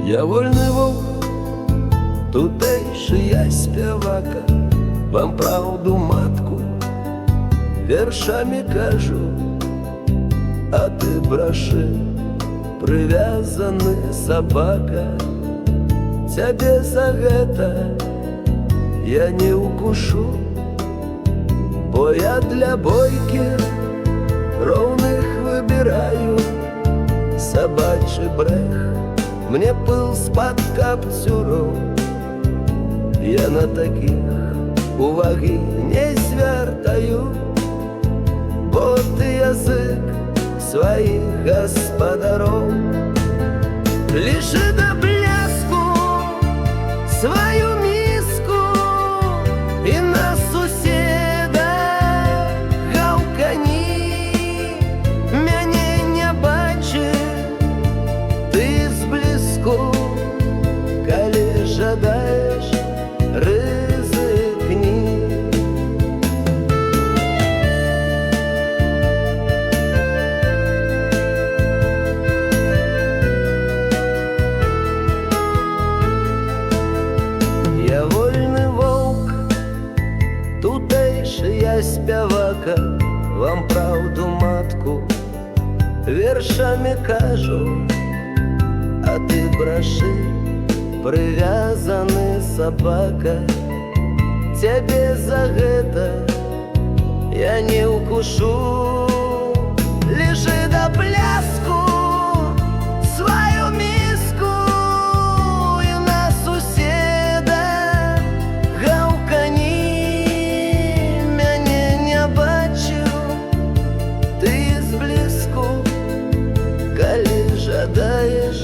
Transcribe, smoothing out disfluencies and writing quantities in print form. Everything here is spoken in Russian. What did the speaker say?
Я вольний вовк, тутейший я співака, вам правду матку віршами кажу, а ти броши, привязанный собака. Тебе за гэта я не укушу, бо я для бойки ровных выбираю. Собачий брех мне пыл з-пад каптюру, я на таких уваги не звертаю, бо ты язык своих господаров лиши до бляску свою миску и на суседа гаўкані. Мяне не бачы ты зблізку, калі жадаеш, рызыкні. Я вольны воўк, тутейшы я спявака, вам правду матку вершами кажу, а ты броши, привязаны собака. Тебе за гэта я не укушу, лиши до пляску свою миску и на суседа гаўкані. Мяне не бачыў ты зблізку, калі жадаеш,